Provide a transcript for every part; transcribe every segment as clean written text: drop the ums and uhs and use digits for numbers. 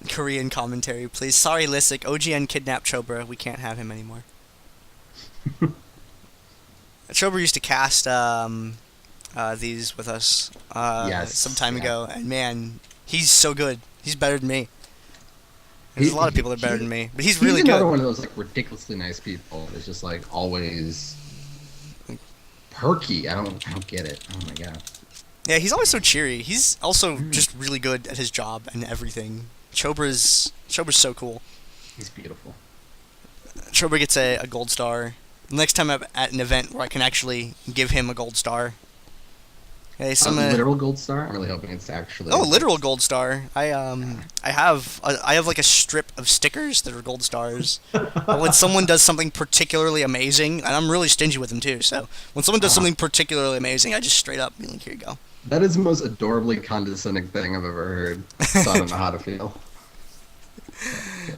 Korean commentary, please. Sorry, Lisik. OGN kidnapped Chobra. We can't have him anymore. Chobra used to cast these with us some Yes, time yeah. ago, and man, he's so good. He's better than me. There's a lot of people that are better than me, but he's He's really another good. one of those like ridiculously nice people. It's just like always perky. I don't get it. Oh my god. Yeah, he's always so cheery. He's also just really good at his job and everything. Chobra's so cool. He's beautiful. Chobra gets a gold star. Next time I'm at an event where I can actually give him a gold star. Okay, A literal gold star. I'm really hoping it's actually. oh, literal gold star. I have like a strip of stickers that are gold stars. But when someone does something particularly amazing, and I'm really stingy with them too, so when someone does Uh, something particularly amazing, I just straight up be like, here you go. that is the most adorably condescending thing I've ever heard. So I don't know how to feel.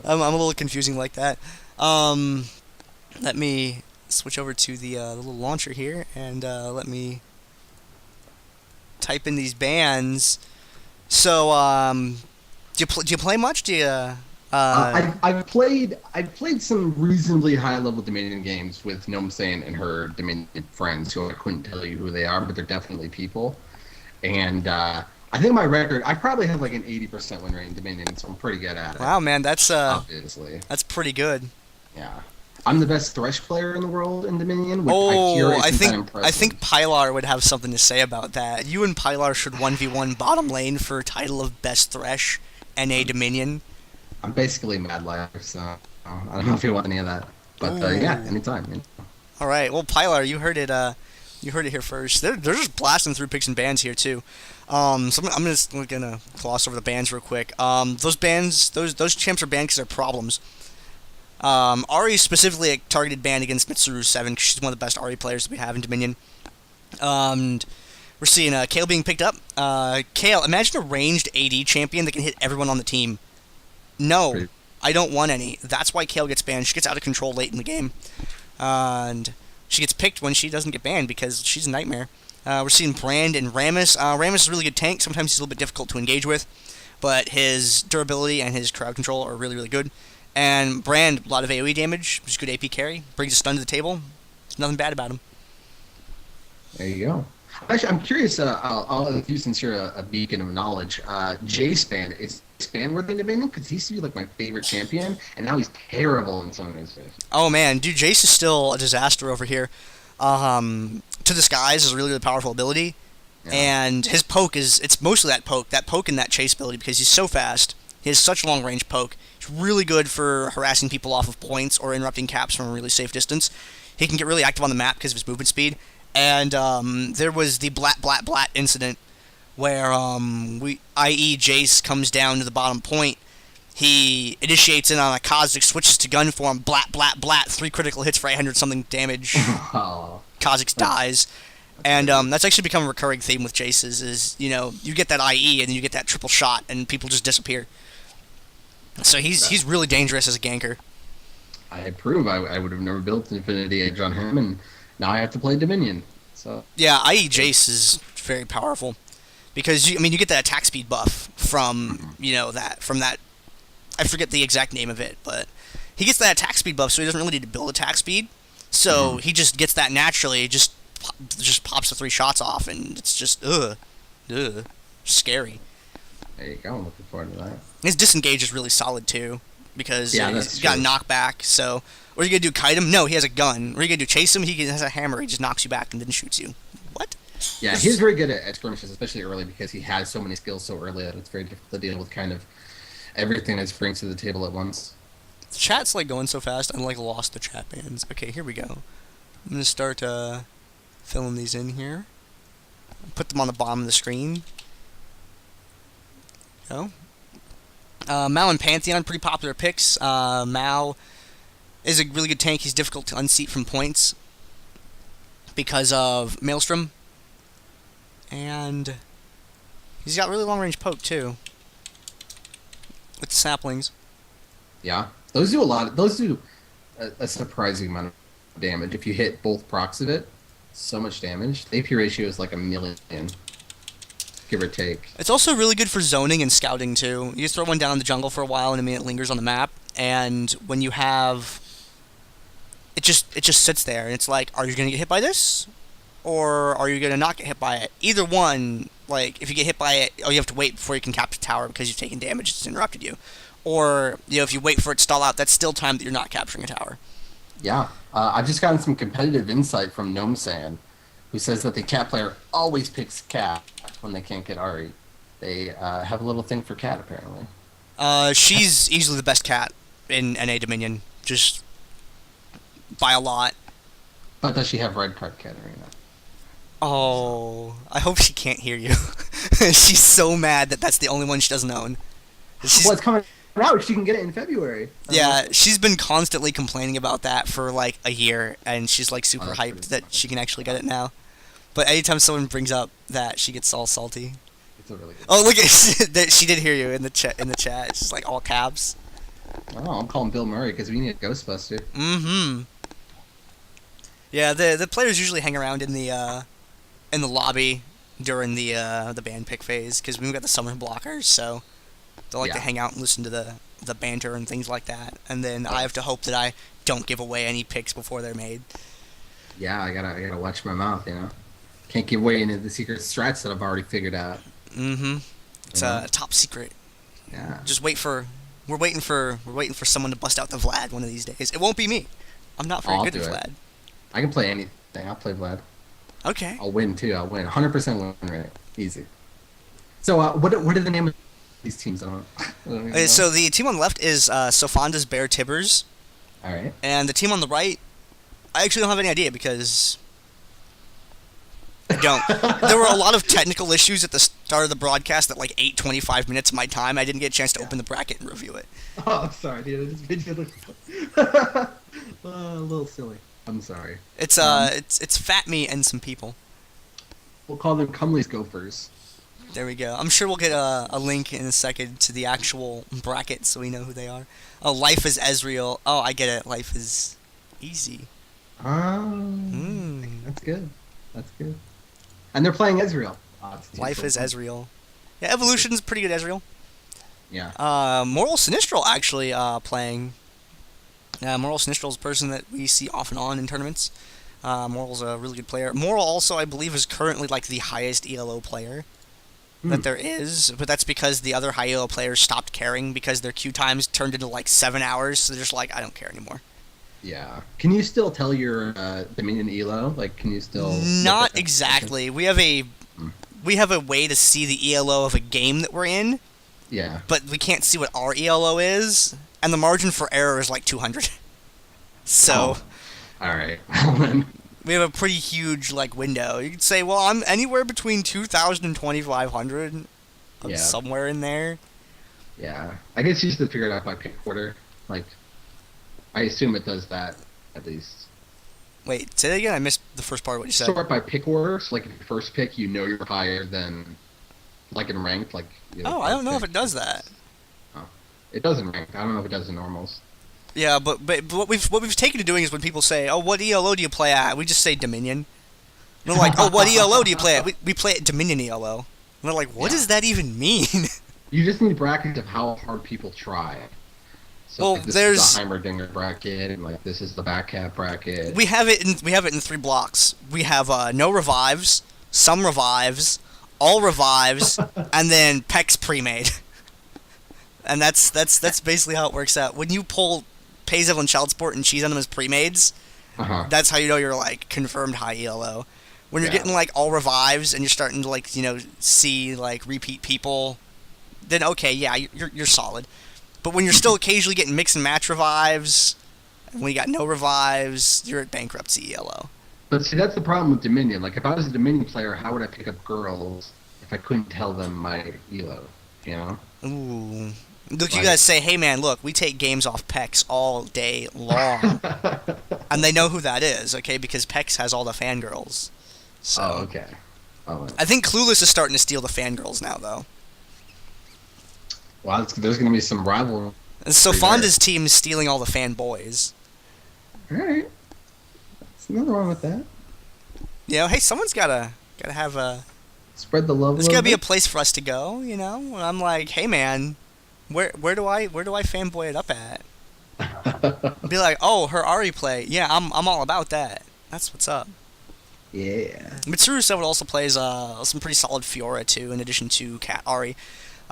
I'm a little confusing like that. Um, Let me switch over to the little launcher here, and let me type in these bands. So, do you play much? Do you? I've played some reasonably high level Dominion games with Gnome Saint and her Dominion friends who I couldn't tell you who they are, but they're definitely people. And I think my record, I probably have like an 80% win rate in Dominion, so I'm pretty good at it. Wow, man, Obviously, that's pretty good. yeah. I'm the best Thresh player in the world in Dominion, which I Oh, hear I isn't that think I impressive. think Pilar would have something to say about that. You and Pilar should 1v1 bottom lane for title of best Thresh NA Dominion. I'm basically Mad Life, so I don't know if you want any of that. But yeah, Ooh. anytime. Man. All right. Well, Pilar, you heard it. You heard it here first. They're just blasting through picks and bans here too. So I'm just gonna gloss over the bans real quick. Those bans, those champs are banned because they're problems. Ari is specifically a targeted ban against Mitsuru 7 because she's one of the best Ari players that we have in Dominion. And we're seeing Kale being picked up. Kale, imagine a ranged AD champion that can hit everyone on the team. No, Pretty- I don't want any. That's why Kale gets banned. She gets out of control late in the game. And she gets picked when she doesn't get banned because she's a nightmare. We're seeing Brand and Ramus. Ramus is a really good tank. Sometimes he's a little bit difficult to engage with, but his durability and his crowd control are really, really good. And Brand, a lot of AoE damage, which is good AP carry, brings a stun to the table. There's nothing bad about him. There you go. Actually, I'm curious. I'll ask you since you're a beacon of knowledge. J-Span, is Span worth in Dominion? Because he used to be like my favorite champion, and now he's terrible in some of his games. Oh man, dude, Jace is still a disaster over here. To Disguise is a really, really powerful ability, Yeah. and his poke it's mostly that poke and that chase ability because he's so fast. He has such long range poke. It's really good for harassing people off of points or interrupting caps from a really safe distance. He can get really active on the map because of his movement speed. And there was the blat incident where i.e. Jace comes down to the bottom point. He initiates in on a Kha'Zix, switches to gun form, blat, 3 critical hits for 800 something damage. Oh, Kha'Zix dies. And that's actually become a recurring theme with Jace's is, you get that IE and then you get that triple shot and people just disappear. So he's really dangerous as a ganker. I approve. I would have never built Infinity Edge on him, and now I have to play Dominion. So Yeah, IE Jace is very powerful. Because, you get that attack speed buff from, that I forget the exact name of it, but he gets that attack speed buff, so he doesn't really need to build attack speed. So he just gets that naturally, just pops the 3 shots off, and it's just, scary. there you go. I'm looking forward to that. His disengage is really solid, too, because Yeah, he's that's got true. knockback, so... What are you going to do, kite him? No, he has a gun. What are you going to do, chase him? He has a hammer, he just knocks you back and then shoots you. What? Yeah, he's very good at skirmishes, especially early, because he has so many skills so early that it's very difficult to deal with kind of everything that he brings to the table at once. The chat's, going so fast, I'm, lost the chat bands. Okay, here we go. I'm going to start, filling these in here. Put them on the bottom of the screen. Go. Mao and Pantheon, pretty popular picks. Mao is a really good tank. He's difficult to unseat from points because of Maelstrom. And he's got really long range poke, too. With the saplings. Yeah, those do a lot. Those do a surprising amount of damage if you hit both procs of it. So much damage. The AP ratio is like 1,000,000. give or take. It's also really good for zoning and scouting too. You just throw one down in the jungle for a while, and I mean it lingers on the map. And when you have, it just sits there, and it's like, are you gonna get hit by this, or are you gonna not get hit by it? Either one. Like if you get hit by it, you have to wait before you can capture the tower because you've taken damage. It's interrupted you. Or if you wait for it to stall out, that's still time that you're not capturing a tower. Yeah, I've just gotten some competitive insight from Gnomesan, who says that the cat player always picks cat when they can't get Ari. They have a little thing for cat, apparently. She's easily the best cat in NA Dominion, just by a lot. But does she have red card Katarina? Oh, I hope she can't hear you. She's so mad that that's the only one she doesn't own. Well, it's coming out. She can get it in February. Yeah, she's been constantly complaining about that for like a year, and she's like super hyped that she can actually get it now. But anytime someone brings up that, she gets all salty. It's a really good. Oh, look at she did hear you in the chat. It's just like all caps. Oh, I'm calling Bill Murray because we need a Ghostbuster. Mm-hmm. Yeah, the players usually hang around in the lobby during the band pick phase because we've got the summer blockers, so they like to hang out and listen to the banter and things like that. And then I have to hope that I don't give away any picks before they're made. Yeah, I gotta watch my mouth, Can't give away any of the secret strats that I've already figured out. Mm-hmm. It's a top secret. Yeah. Just we're waiting for someone to bust out the Vlad one of these days. It won't be me. I'm not very good at Vlad. I can play anything. I'll play Vlad. Okay. I'll win too. I'll win. 100% win rate. Easy. So what are the name of these teams on? So the team on the left is Sofanda's Bear Tibbers. All right. And the team on the right, I actually don't have any idea because I don't. There were a lot of technical issues at the start of the broadcast that like 25 minutes of my time. I didn't get a chance to open the bracket and review it. Oh, I'm sorry, dude. I just made you look a little silly. I'm sorry. It's Fat Me and some people. We'll call them Cumley's Gophers. There we go. I'm sure we'll get a link in a second to the actual bracket so we know who they are. Oh, Life is Ezreal. Oh, I get it. Life is easy. That's good. That's good. And they're playing Ezreal. Life is Ezreal. Yeah, Evolution's pretty good Ezreal. Yeah. Moral Sinistral actually playing. Moral Sinistral is a person that we see off and on in tournaments. Moral's a really good player. Moral also, I believe, is currently like the highest ELO player that there is, but that's because the other high ELO players stopped caring because their queue times turned into like 7 hours, so they're just like, I don't care anymore. Yeah. Can you still tell your Dominion ELO? Like, can you still... Not exactly. We have a way to see the ELO of a game that we're in. Yeah. But we can't see what our ELO is, and the margin for error is like 200. So... Oh. All right. We have a pretty huge like window. You could say, well, I'm anywhere between 2,000 and 2,500. I'm somewhere in there. Yeah. I guess you should figure it out by pick order. Like, I assume it does that, at least. Wait, say that again? I missed the first part of what you said. Sort by pick order. So, like, if your first pick, you're higher than, like, in ranked. Like, I don't know if it does that. Oh. It does in ranked. I don't know if it does in normals. Yeah, but what we've taken to doing is when people say, "Oh, what ELO do you play at?" We just say Dominion. And they're like, "Oh, what ELO do you play at?" We play at Dominion ELO. And they're like, "What does that even mean?" You just need brackets of how hard people try. So well, like, this there's is the Heimerdinger bracket, and like this is the backcap bracket. We have it in 3 blocks. We have no revives, some revives, all revives, and then Peck's pre-made. And that's basically how it works out. When you pull Payzev and Childsport and cheese on them as pre-mades, that's how you know you're like confirmed high ELO. When you're getting like all revives and you're starting to like see like repeat people, then okay, yeah, you're solid. But when you're still occasionally getting mix and match revives, and when you got no revives, you're at bankruptcy ELO. But see, that's the problem with Dominion. Like if I was a Dominion player, how would I pick up girls if I couldn't tell them my ELO? You know? Ooh. Look, you guys say, hey man, look, we take games off Pex all day long. And they know who that is, okay, because Pex has all the fangirls. So, oh, okay. Oh, I think Clueless is starting to steal the fangirls now, though. Well, there's going to be some rivalry. Sofanda's team is stealing all the fanboys. Alright. There's nothing wrong with that. You know, hey, someone's gotta have a Spread the love a There's little gotta be a bit. place for us to go, you know. I'm like, hey man, where do I fanboy it up at? Be like, oh, her Ari play. Yeah, I'm all about that. That's what's up. Yeah. Mitsuru Seven also plays some pretty solid Fiora too, in addition to Cat Ari.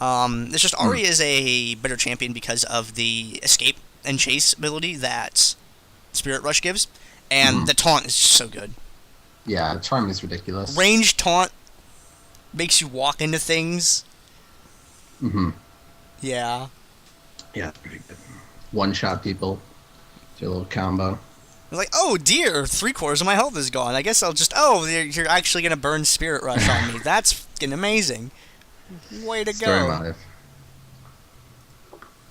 It's just Hmm. Ari is a better champion because of the escape and chase ability that Spirit Rush gives, and Hmm. the taunt is just so good. Yeah, charm is ridiculous. Range taunt makes you walk into things. Hmm. Yeah. Yeah, it's pretty good. One shot people. Do a little combo. I was like, oh dear, 3/4 of my health is gone. I guess I'll just, oh, you're actually gonna burn Spirit Rush on me. That's fucking amazing. Way to Story of go. my life.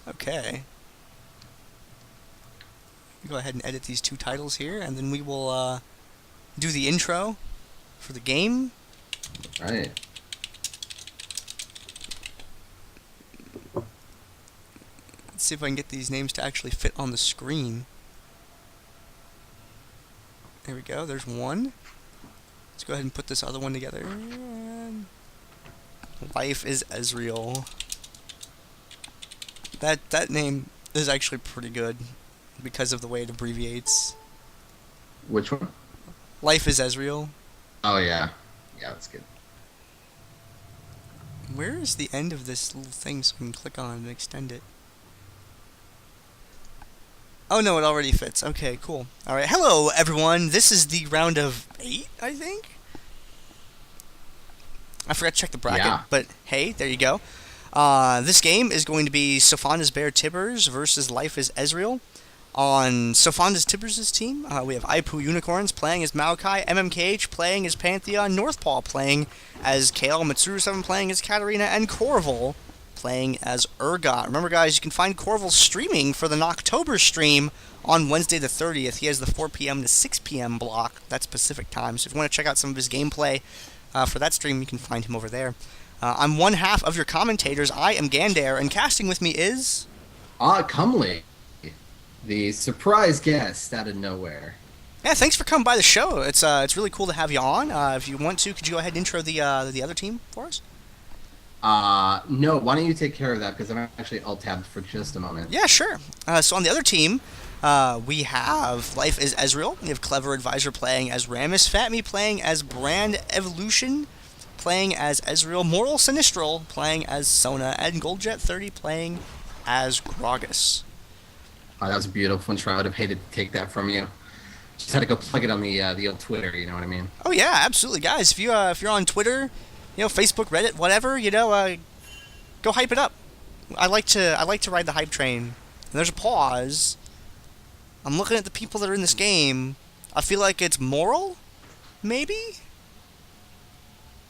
Okay. Go ahead and edit these two titles here, and then we will do the intro for the game. Right. Let's see if I can get these names to actually fit on the screen. There we go, there's one. Let's go ahead and put this other one together. Life is Ezreal. That name is actually pretty good because of the way it abbreviates. Which one? Life is Ezreal. Oh, yeah. Yeah, that's good. Where is the end of this little thing so I can click on it and extend it? Oh no, it already fits. Okay, cool. Alright, hello everyone. This is the round of 8, I think? I forgot to check the bracket, Yeah. but hey, there you go. This game is going to be Sofanda's Bear Tibbers versus Life is Ezreal. On Sofanda's Tibbers' team, we have Ipu Unicorns playing as Maokai, MMKH playing as Pantheon, Northpaw playing as Kale, Mitsuru 7 playing as Katarina, and Corval playing as Urgot. Remember, guys, you can find Corval streaming for the Knocktober stream on Wednesday the 30th. He has the 4 p.m. to 6 p.m. block. That's Pacific time. So if you want to check out some of his gameplay for that stream, you can find him over there. I'm one half of your commentators. I am Gandare, and casting with me is... Comely. The surprise guest out of nowhere. Yeah, thanks for coming by the show. It's really cool to have you on. If you want to, could you go ahead and intro the other team for us? No, why don't you take care of that, because I'm actually alt-tabbed for just a moment. Yeah, sure. So on the other team, we have Life is Ezreal. We have Clever Advisor playing as Rammus, Fatme playing as Brand Evolution, playing as Ezreal, Moral Sinistral playing as Sona, and Goldjet30 playing as Gragas. Oh, that was a beautiful intro. I would have hated to take that from you. Just had to go plug it on the old Twitter, you know what I mean? Oh yeah, absolutely, guys. If you're on Twitter, Facebook, Reddit, whatever, go hype it up. I like to ride the hype train. And there's a pause. I'm looking at the people that are in this game. I feel like it's Moral, maybe.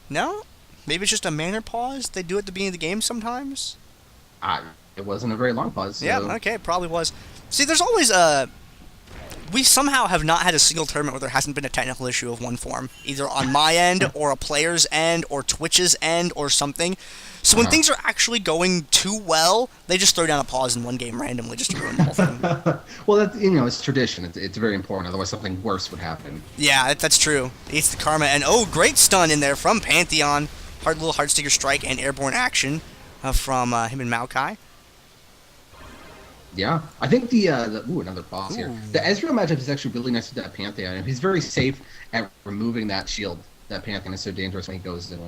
No, maybe it's just a manner pause. They do it at the beginning of the game sometimes. It wasn't a very long pause. So. Yeah, okay, it probably was. See, there's always we somehow have not had a single tournament where there hasn't been a technical issue of one form, either on my end, or a player's end, or Twitch's end, or something. So when things are actually going too well, they just throw down a pause in one game randomly just to ruin the whole thing. Well, that's, it's tradition. It's very important. Otherwise, something worse would happen. Yeah, that's true. It's the karma. And oh, great stun in there from Pantheon. Little Heartsticker Strike and Airborne Action from him and Maokai. Yeah, I think another boss here. The Ezreal matchup is actually really nice with that Pantheon. He's very safe at removing that shield. That Pantheon is so dangerous when he goes in.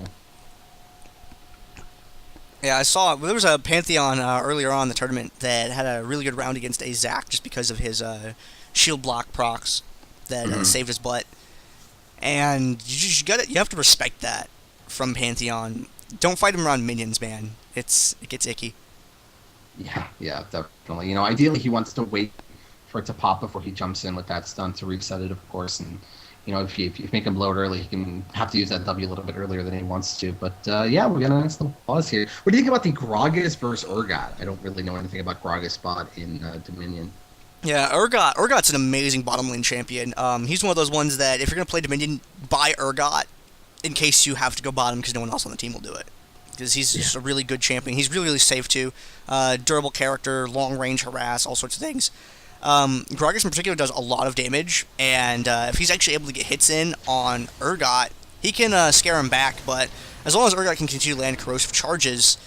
Yeah, I saw there was a Pantheon earlier on in the tournament that had a really good round against a Zac just because of his shield block procs that saved his butt. And you have to respect that from Pantheon. Don't fight him around minions, man. It gets icky. Yeah, definitely. Ideally he wants to wait for it to pop before he jumps in with that stun to reset it, of course. And if you make him blow it early, he can have to use that W a little bit earlier than he wants to. But yeah, we got a nice little pause here. What do you think about the Gragas versus Urgot? I don't really know anything about Gragas spot in Dominion. Yeah, Urgot's an amazing bottom lane champion. He's one of those ones that if you're gonna play Dominion, buy Urgot in case you have to go bottom because no one else on the team will do it. Because he's just a really good champion. He's really, really safe too. Durable character, long range harass, all sorts of things. Gragas in particular does a lot of damage, and if he's actually able to get hits in on Urgot, he can scare him back, but as long as Urgot can continue to land corrosive charges,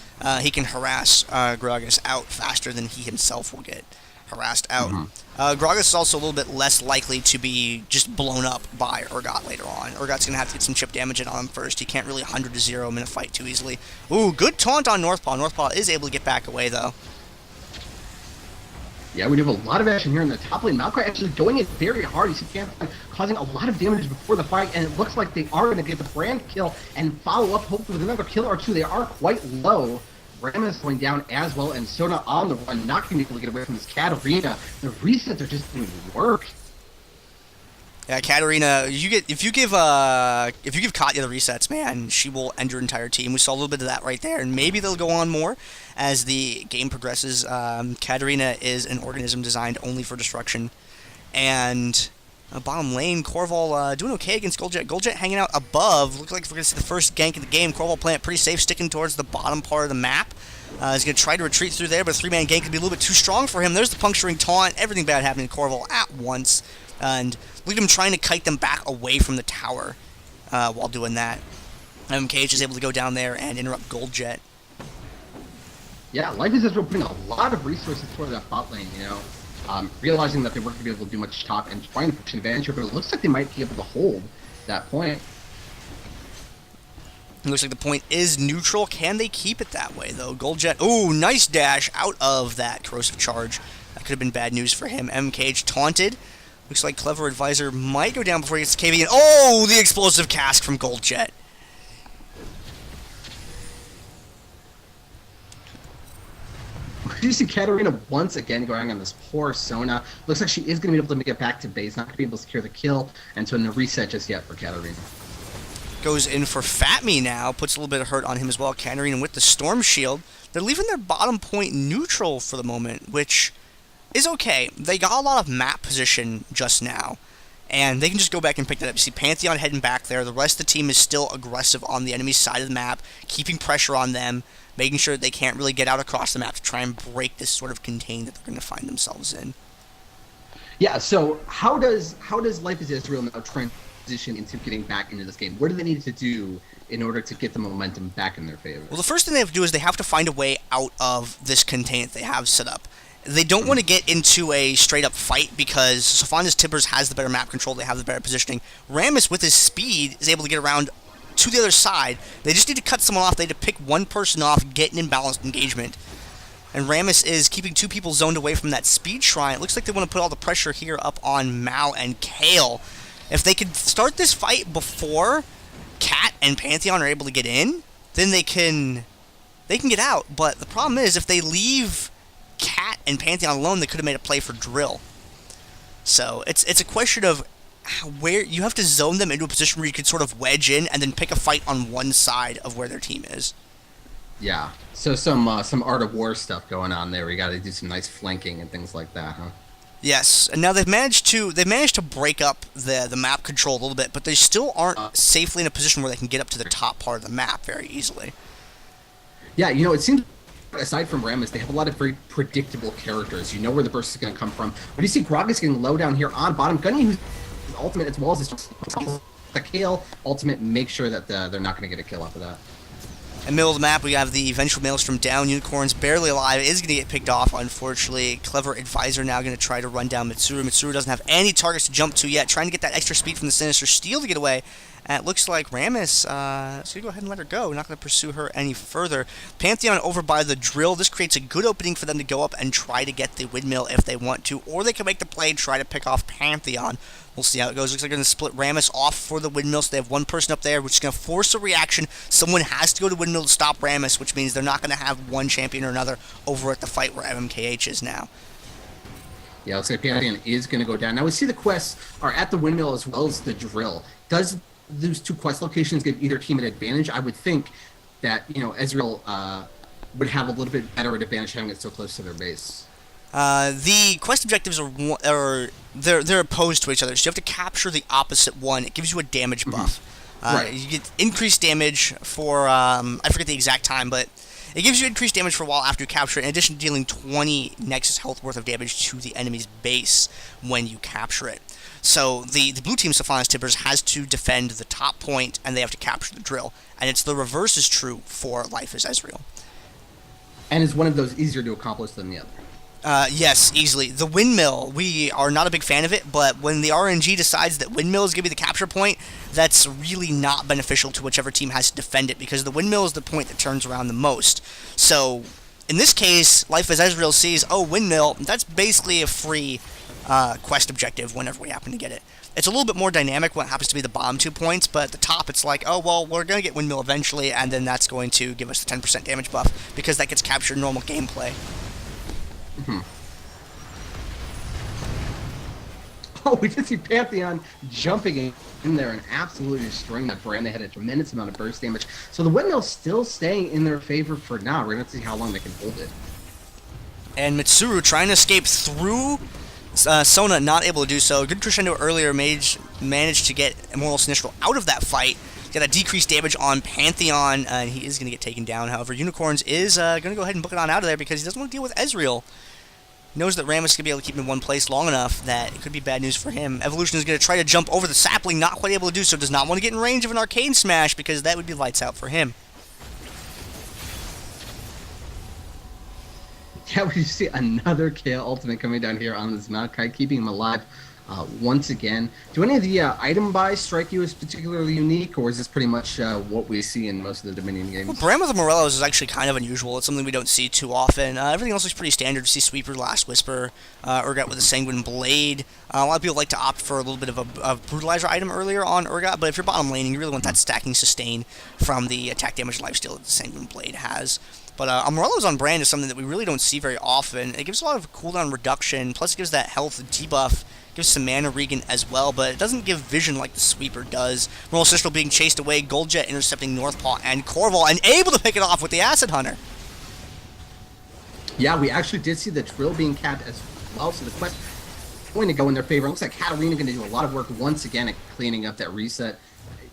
he can harass Gragas out faster than he himself will get harassed out. Gragas is also a little bit less likely to be just blown up by Urgot later on. Urgot's going to have to get some chip damage in on him first. He can't really 100-0 him in a fight too easily. Ooh, good taunt on Northpaw. Northpaw is able to get back away, though. Yeah, we have a lot of action here in the top lane. Maokai actually going in very hard. He's causing a lot of damage before the fight, and it looks like they are going to get the brand kill and follow up, hopefully, with another kill or two. They are quite low. Rammus going down as well, and Sona on the run, not going to be able to get away from this Katarina. The resets are just going to work. Yeah, Katarina, if you give Katya the resets, man, she will end your entire team. We saw a little bit of that right there, and maybe they'll go on more as the game progresses. Katarina is an organism designed only for destruction, and bottom lane, Corval doing okay against Goldjet. Goldjet hanging out above. Looks like we're going to see the first gank of the game. Corval playing it pretty safe, sticking towards the bottom part of the map. He's going to try to retreat through there, but a 3-man gank could be a little bit too strong for him. There's the puncturing taunt. Everything bad happening to Corval at once. And look at him trying to kite them back away from the tower while doing that. MKH is able to go down there and interrupt Goldjet. Yeah, Life is Ezreal putting a lot of resources toward that bot lane, you know. Realizing that they weren't going to be able to do much top and trying to push an advantage here, but it looks like they might be able to hold that point. It looks like the point is neutral. Can they keep it that way, though? Goldjet, ooh, nice dash out of that corrosive charge. That could have been bad news for him. MKH taunted. Looks like Clever Advisor might go down before he gets to KV. And oh, the explosive cask from Goldjet. You see Katarina once again going on this poor Sona. Looks like she is going to be able to get back to base, not going to be able to secure the kill, and so no reset just yet for Katarina. Goes in for Fatme now, puts a little bit of hurt on him as well. Katarina with the Storm Shield. They're leaving their bottom point neutral for the moment, which is okay. They got a lot of map position just now, and they can just go back and pick that up. You see Pantheon heading back there. The rest of the team is still aggressive on the enemy side of the map, keeping pressure on them, making sure that they can't really get out across the map to try and break this sort of contain that they're going to find themselves in. Yeah, so how does Life is Ezreal now transition into getting back into this game? What do they need to do in order to get the momentum back in their favor? Well, the first thing they have to do is they have to find a way out of this contain that they have set up. They don't want to get into a straight-up fight because Sofanda's Tibbers has the better map control, they have the better positioning. Rammus, with his speed, is able to get around to the other side. They just need to cut someone off. They need to pick one person off, get an imbalanced engagement. And Rammus is keeping two people zoned away from that speed shrine. It looks like they want to put all the pressure here up on Mao and Kale. If they could start this fight before Cat and Pantheon are able to get in, then they can get out. But the problem is, if they leave Cat and Pantheon alone, they could have made a play for Drill. So it's a question of where you have to zone them into a position where you could sort of wedge in and then pick a fight on one side of where their team is. Yeah, so some Art of War stuff going on there. We got to do some nice flanking and things like that, huh? Yes, and now they've managed to break up the map control a little bit, but they still aren't safely in a position where they can get up to the top part of the map very easily. Yeah, you know, it seems aside from Rammus, they have a lot of very predictable characters. You know where the burst is going to come from. But you see Gragas getting low down here on bottom. Gunny, who's ultimate as well as the Kale ultimate, make sure that they're not going to get a kill off of that. In the middle of the map, we have the Vengeful Maelstrom down. Unicorn's barely alive. Is going to get picked off, unfortunately. Clever Advisor now going to try to run down Mitsuru. Mitsuru doesn't have any targets to jump to yet. Trying to get that extra speed from the Sinister Steel to get away. And it looks like Rammus is going to go ahead and let her go. Not going to pursue her any further. Pantheon over by the Drill. This creates a good opening for them to go up and try to get the Windmill if they want to. Or they can make the play and try to pick off Pantheon. We'll see how it goes. Looks like they're going to split Rammus off for the Windmill. So they have one person up there, which is going to force a reaction. Someone has to go to Windmill to stop Rammus, which means they're not going to have one champion or another over at the fight where MMKH is now. Yeah, looks like Pantheon is going to go down. Now we see the quests are at the Windmill as well as the Drill. Does those two quest locations give either team an advantage? I would think that, you know, Ezreal would have a little bit better advantage having it so close to their base. The quest objectives are they're opposed to each other, so you have to capture the opposite one. It gives you a damage buff. Right. You get increased damage for I forget the exact time, but it gives you increased damage for a while after you capture it, in addition to dealing 20 Nexus health worth of damage to the enemy's base when you capture it. So the blue team Sofanda's Tibbers has to defend the top point, and they have to capture the drill. And it's the reverse is true for Life is Ezreal. And is one of those easier to accomplish than the other? Yes, easily. The windmill, we are not a big fan of it, but when the RNG decides that windmill is going to be the capture point, that's really not beneficial to whichever team has to defend it, because the windmill is the point that turns around the most. So, in this case, Life as Ezreal sees, oh, windmill, that's basically a free quest objective whenever we happen to get it. It's a little bit more dynamic when it happens to be the bottom 2 points, but at the top it's like, oh, well, we're going to get windmill eventually, and then that's going to give us the 10% damage buff, because that gets captured in normal gameplay. Oh, we just see Pantheon jumping in there and absolutely destroying that brand. They had a tremendous amount of burst damage. So the windmill's still staying in their favor for now. We're going to see how long they can hold it. And Mitsuru trying to escape through Sona, not able to do so. Good crescendo earlier, managed to get Immortal Sinistral out of that fight. Got a decreased damage on Pantheon, and he is going to get taken down. However, Unicorns is going to go ahead and book it on out of there because he doesn't want to deal with Ezreal. He knows that Rammus is going to be able to keep him in one place long enough that it could be bad news for him. Evolution is going to try to jump over the sapling, not quite able to do so. Does not want to get in range of an Arcane Smash because that would be lights out for him. Yeah, we see another kill ultimate coming down here on this Maokai, keeping him alive once again. Do any of the item buys strike you as particularly unique, or is this pretty much what we see in most of the Dominion games? Well, Brand with the Morellos is actually kind of unusual. It's something we don't see too often. Everything else looks pretty standard. You see Sweeper, Last Whisper, Urgot with a Sanguine Blade. A lot of people like to opt for a little bit of a Brutalizer item earlier on Urgot, but if you're bottom laning, you really want that stacking sustain from the attack damage lifesteal that the Sanguine Blade has. But Morello's on brand is something that we really don't see very often. It gives a lot of cooldown reduction, plus it gives that health debuff, gives some mana regen as well, but it doesn't give vision like the Sweeper does. Immortal Sinistral being chased away, Goldjet intercepting Northpaw and Corval, and able to pick it off with the Acid Hunter. Yeah, we actually did see the drill being capped as well, so the quest is going to go in their favor. It looks like Katarina going to do a lot of work once again at cleaning up that reset.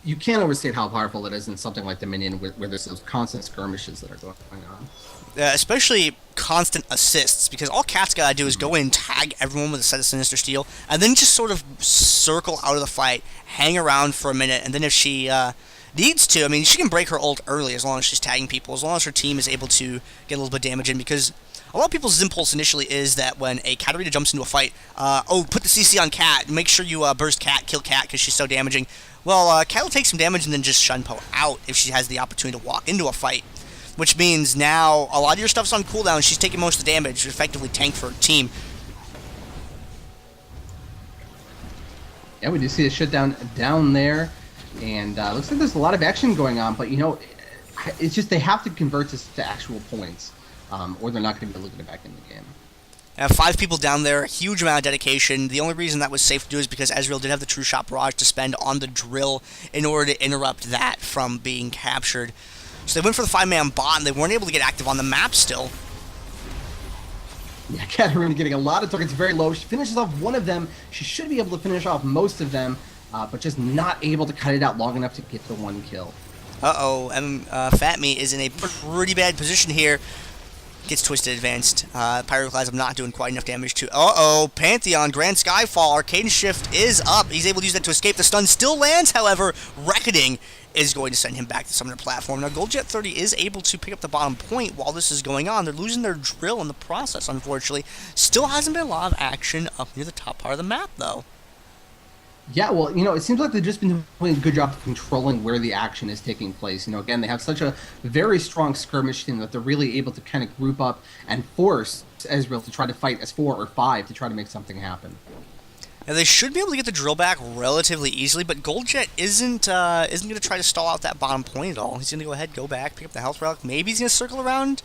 You can't overstate how powerful it is in something like Dominion where there's those constant skirmishes that are going on. Especially constant assists, because all Cat's gotta do is go in, tag everyone with a set of Sinister Steel, and then just sort of circle out of the fight, hang around for a minute, and then if she needs to, I mean, she can break her ult early as long as she's tagging people, as long as her team is able to get a little bit of damage in, because a lot of people's impulse initially is that when a Katarina jumps into a fight, oh, put the CC on Cat, make sure you burst Cat, kill Cat, because she's so damaging. Well, Cat will take some damage and then just Shunpo out if she has the opportunity to walk into a fight, which means now a lot of your stuff's on cooldown, she's taking most of the damage, effectively tank for her team. Yeah, we do see a shutdown down there, and looks like there's a lot of action going on, but, you know, it's just they have to convert this to actual points, or they're not going to be able to get it back in the game. 5 people down there, huge amount of dedication. The only reason that was safe to do is because Ezreal did have the True Shot Barrage to spend on the drill in order to interrupt that from being captured. So they went for the 5-man bot, and they weren't able to get active on the map still. Yeah, Katarina getting a lot of targets very low. She finishes off one of them. She should be able to finish off most of them, but just not able to cut it out long enough to get the one kill. Uh-oh, Fatme is in a pretty bad position here. Gets Twisted Advanced. Pyroclasm not doing quite enough damage to... Uh-oh, Pantheon, Grand Skyfall, Arcane Shift is up. He's able to use that to escape. The stun still lands, however. Reckoning is going to send him back to Summoner Platform. Now, Goldjet 30 is able to pick up the bottom point while this is going on. They're losing their drill in the process, unfortunately. Still hasn't been a lot of action up near the top part of the map, though. Yeah, well, you know, it seems like they've just been doing a good job of controlling where the action is taking place. You know, again, they have such a very strong skirmish team that they're really able to kind of group up and force Ezreal to try to fight as 4 or 5 to try to make something happen. Now, they should be able to get the drill back relatively easily, but Goldjet isn't going to try to stall out that bottom point at all. He's going to go ahead, go back, pick up the health relic. Maybe he's going to circle around.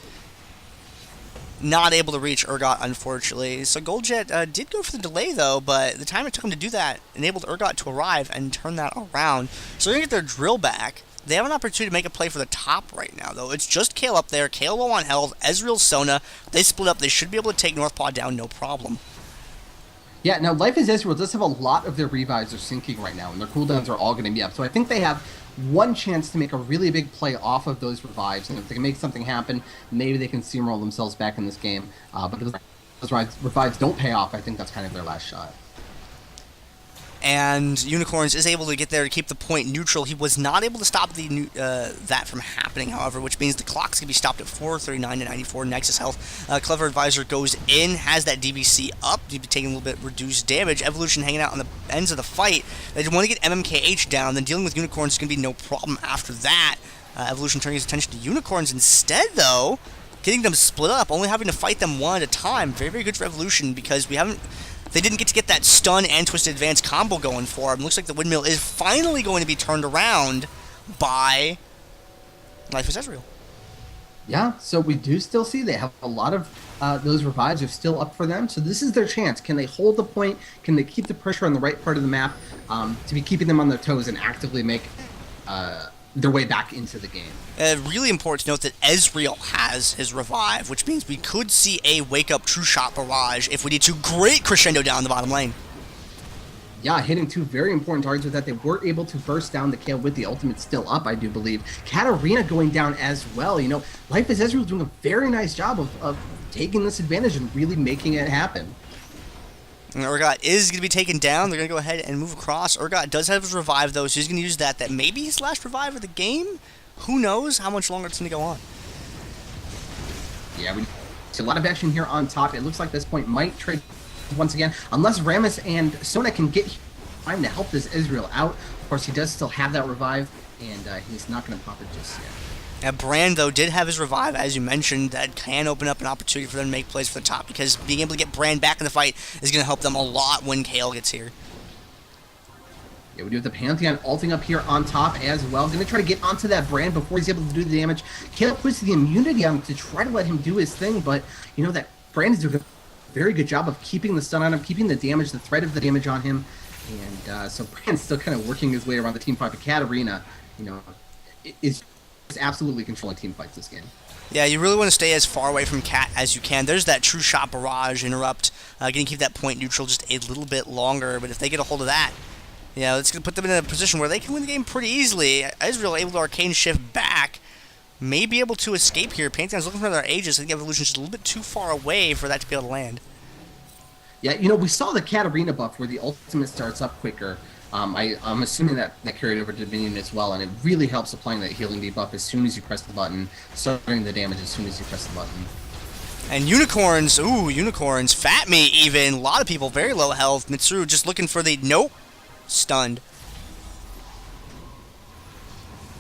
Not able to reach Urgot, unfortunately. So Goldjet did go for the delay, though, but the time it took him to do that enabled Urgot to arrive and turn that around. So they're going to get their drill back. They have an opportunity to make a play for the top right now, though. It's just Kayle up there. Kayle low on health. Ezreal, Sona. They split up. They should be able to take Northpaw down, no problem. Yeah, now Life is Ezreal does have a lot of their revives are sinking right now, and their cooldowns are all going to be up. So I think they have one chance to make a really big play off of those revives, and if they can make something happen, maybe they can steamroll themselves back in this game. But if those revives don't pay off, I think that's kind of their last shot. and Unicorns is able to get there to keep the point neutral. He was not able to stop that from happening, however, which means the clock's going to be stopped at 439 to 94 Nexus health. Clever Advisor goes in, has that DBC up. He'd be taking a little bit reduced damage. Evolution hanging out on the ends of the fight. They want to get MMKH down, then dealing with Unicorns is going to be no problem after that. Evolution turning his attention to Unicorns instead, though, getting them split up, only having to fight them one at a time. Very, very good for Evolution, because they didn't get to get that stun and twisted advance combo going for him. Looks like the windmill is finally going to be turned around by Life is Ezreal. Yeah, so we do still see they have a lot of those revives are still up for them. So this is their chance. Can they hold the point? Can they keep the pressure on the right part of the map to be keeping them on their toes and actively make their way back into the game? Really important to note that Ezreal has his revive, which means we could see a wake-up true shot barrage if we need to. Great crescendo down the bottom lane. Yeah, hitting two very important targets with that. They were able to burst down the Kayle with the ultimate still up, I do believe. Katarina going down as well. You know, Life is Ezreal doing a very nice job of taking this advantage and really making it happen. And Ro8 is going to be taken down. They're going to go ahead and move across. Ro8 does have his revive, though, so he's going to use that. That may be his last revive of the game. Who knows how much longer it's going to go on. Yeah, we see a lot of action here on top. It looks like this point might trade once again, unless Rammus and Sona can get time to help this Ezreal out. Of course, he does still have that revive, and he's not going to pop it just yet. Brand, though, did have his revive, as you mentioned. That can open up an opportunity for them to make plays for the top, because being able to get Brand back in the fight is going to help them a lot when Kayle gets here. Yeah, we do have the Pantheon ulting up here on top as well. Going to try to get onto that Brand before he's able to do the damage. Kayle puts the immunity on him to try to let him do his thing, but, you know, that Brand is doing a very good job of keeping the stun on him, keeping the damage, the threat of the damage on him. And so Brand's still kind of working his way around the team fight. But Katarina, you know, is absolutely controlling team fights this game. Yeah, you really want to stay as far away from Cat as you can. There's that true shot barrage interrupt. Going to keep that point neutral just a little bit longer. But if they get a hold of that, yeah, it's going to put them in a position where they can win the game pretty easily. Ezreal able to arcane shift back. May be able to escape here. Pantheon's looking for their Aegis. I think Evolution's just a little bit too far away for that to be able to land. Yeah, you know, we saw the Katarina buff where the ultimate starts up quicker. I'm assuming that carried over to Dominion as well, and it really helps applying that healing debuff as soon as you press the button, starting the damage as soon as you press the button. And Unicorns, ooh, Unicorns, Fat Me even, a lot of people very low health. Mitsuru just looking for the, nope, stunned.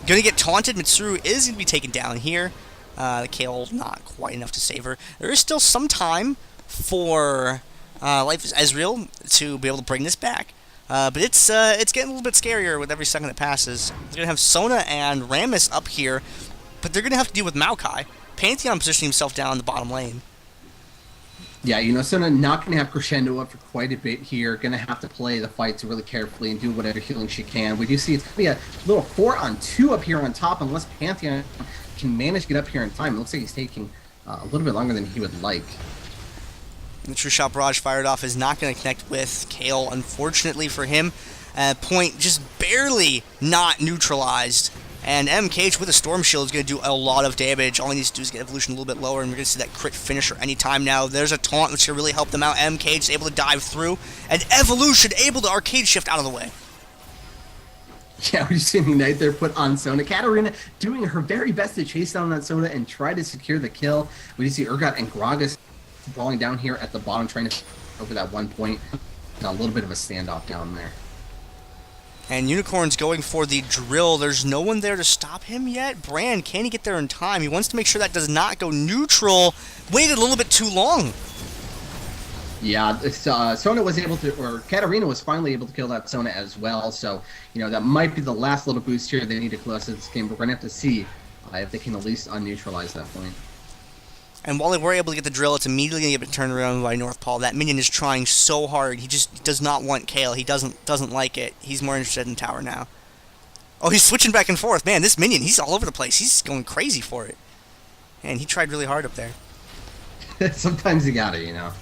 Gonna get taunted. Mitsuru is gonna be taken down here. Kayle not quite enough to save her. There is still some time for Life is Ezreal to be able to bring this back. But it's getting a little bit scarier with every second that passes. They're gonna have Sona and Rammus up here, but they're gonna have to deal with Maokai. Pantheon positioning himself down in the bottom lane. Yeah, you know, Sona not going to have Crescendo up for quite a bit here. Going to have to play the fights really carefully and do whatever healing she can. We do see it's going to be a little 4-on-2 up here on top unless Pantheon can manage to get up here in time. It looks like he's taking a little bit longer than he would like. The True Shot Barrage fired off is not going to connect with Kayle, unfortunately for him. Point just barely not neutralized. And MKH with a Storm Shield is going to do a lot of damage. All he needs to do is get Evolution a little bit lower, and we're going to see that crit finisher anytime now. There's a taunt, which can really help them out. MKH is able to dive through, and Evolution able to arcade shift out of the way. Yeah, we're seeing Ignite there put on Sona. Katarina doing her very best to chase down that Sona and try to secure the kill. We see Ro8 and Gragas falling down here at the bottom, trying to over that 1 point. A little bit of a standoff down there. And Unicorn's going for the drill. There's no one there to stop him yet. Brand, can he get there in time? He wants to make sure that does not go neutral. Waited a little bit too long. Yeah, Sona was able to, or Katarina was finally able to kill that Sona as well. So, you know, that might be the last little boost here they need to close this game. But we're going to have to see if they can at least unneutralize that point. And while they were able to get the drill, it's immediately going to get turned around by North Paul. That minion is trying so hard. He just does not want Kayle. He doesn't like it. He's more interested in tower now. Oh, he's switching back and forth. Man, this minion, he's all over the place. He's going crazy for it. And he tried really hard up there. Sometimes you gotta, you know.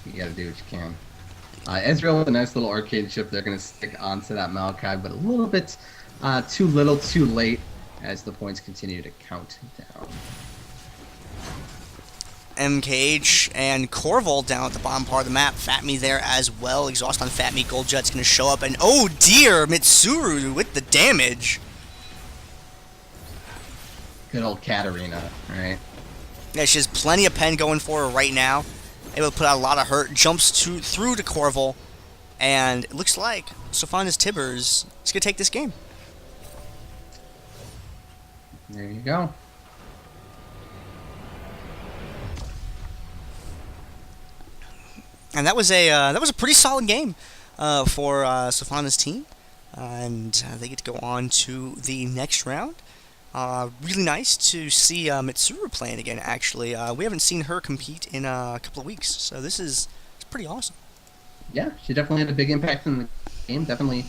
You gotta do what you can. Ezreal with a nice little arcade chip. They're going to stick onto that Maokai, but a little bit too little, too late as the points continue to count down. MKH and Corval down at the bottom part of the map. Fatme there as well. Exhaust on Fatme. Gold Jet's going to show up. And oh dear, Mitsuru with the damage. Good old Katarina, right? Yeah, she has plenty of pen going for her right now. Able to put out a lot of hurt. Jumps through to Corval. And it looks like Sofanda's Tibbers is going to take this game. There you go. And that was a pretty solid game for Sofanda's team. And they get to go on to the next round. Really nice to see Mitsuru playing again, actually. We haven't seen her compete in a couple of weeks, so it's pretty awesome. Yeah, she definitely had a big impact in the game. Definitely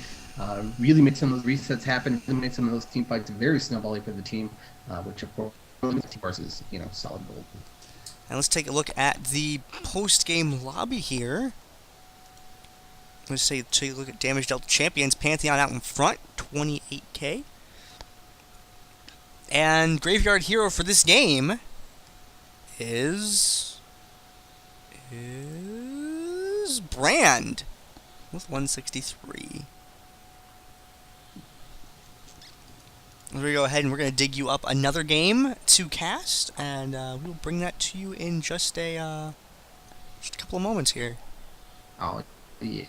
really made some of those resets happen. Really made some of those team fights very snowbally for the team, which of course is solid gold. And let's take a look at the post-game lobby here. Let's take a look at damage dealt to champions. Pantheon out in front, 28k. And Graveyard Hero for this game is Brand with 163. We're going to go ahead and we're going to dig you up another game to cast, and we'll bring that to you in just a couple of moments here. Oh, yeah.